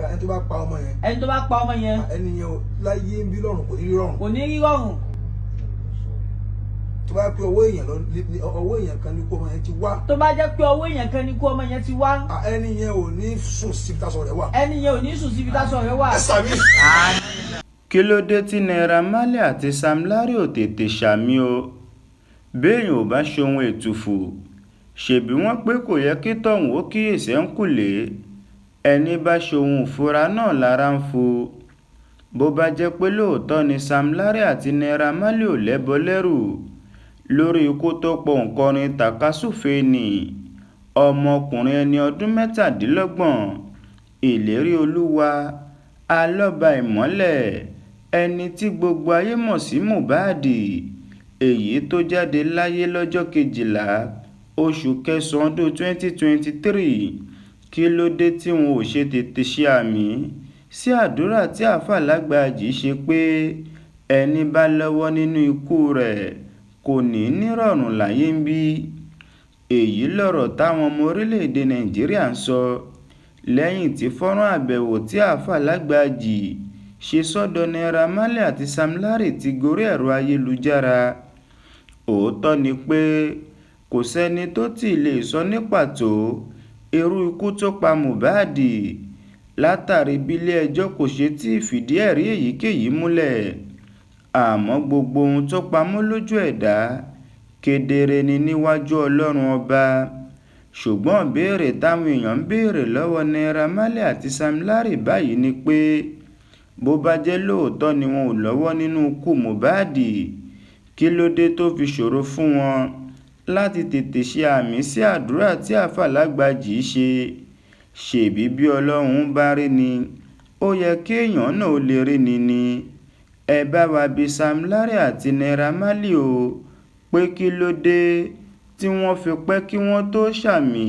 ẹni tó bá pa ọmọ yẹn. ẹni tó bá pa ọmọ yẹn. ẹni yẹn láyé ń bí lọ́rùn kò ní rí rọrùn. kò ní rí rọrùn. tó bá pé owó èèyàn kan ní kó ọmọ yẹn ti wá. tó bá jẹ́ pé owó èèyàn kan ní kó ọmọ yẹn ti wá. ẹni yẹn ò ní sùn síbi tásọ rẹ̀ wà. ẹni yẹn ò ní sùn síbi tásọ rẹ̀ wà. ẹ sàmì. kí ló dé tí Naira Marley àti Sam Larry ò tètè ṣàmì o? béèyàn ò bá ṣohun ètùfù ṣèbí wọ́n pé kò yẹ kí tọ̀hún ó kíyèsí ẹ̀ńkùlé ẹni bá ṣohun ìfura náà lára ń fu. bó bá jẹ́ pé lóòótọ́ ni Sam Larry àti Naira Marley ò lẹ́bọ lẹ́rù lórí ikú tó pọ̀ òǹkọrin tàkasúfèé ni ọmọkùnrin ẹni ọdún 27 ìlérí olúwa alọ́ba ìmọ́lẹ̀ ẹni tí gbogbo ayé mọ̀ sí Mohbad èyí tó jáde láyé lọ́jọ́ 12 oṣù kẹsàn-án ọdún 2023 kí ló dé tí wọn ò ṣe tètè ṣe àmì sí àdúrà tí àáfàá Lágbájì ṣe pé ẹni bá lọ́wọ́ nínú ikú rẹ̀ kò ní nírọ̀rùn láyé ń bí. èyí lọ̀rọ̀ táwọn ọmọ orílẹ̀-èdè Nàìjíríà ń sọ lẹ́yìn tí fọ́nrán àbẹ̀wò tí àáfàá Lágbájì ṣe sọ́dọ̀ Naira Marley àti Sam Larry ti gorí ẹ̀rọ ayélujára. òótọ́ ni pé kò sẹ́ni tó tí lè sọ ní pàtó irú ikú tó pa Mohbad látàrí bílé-ẹjọ́ kò ṣe tí ì fìdí ẹ̀rí èyíkéyìí múlẹ̀. àmọ́ gbogbo ohun tó pamọ́ lójú ẹ̀dá kedere ni níwájú Ọlọ́run ọba. ṣùgbọ́n béèrè táwọn èèyàn ń béèrè lọ́wọ́ Naira Marley àti Sam Larry báyìí ni pé bó bá jẹ́ lóòótọ́ ni wọn ò lọ́wọ́ nínú ikú Mohbad kí ló dé tó fi ṣòro fún wọn láti tètè ṣe àmì sí àdúrà tí àáfàá Lágbájì ṣe. ṣèbí bí Ọlọ́run bá rí ni ó yẹ kí èèyàn náà ó lè rí ni. ẹ bá wa bi Sam Larry àti Naira Marley o pé kí ló dé tí wọ́n fi pẹ́ kí wọ́n tó ṣàmì.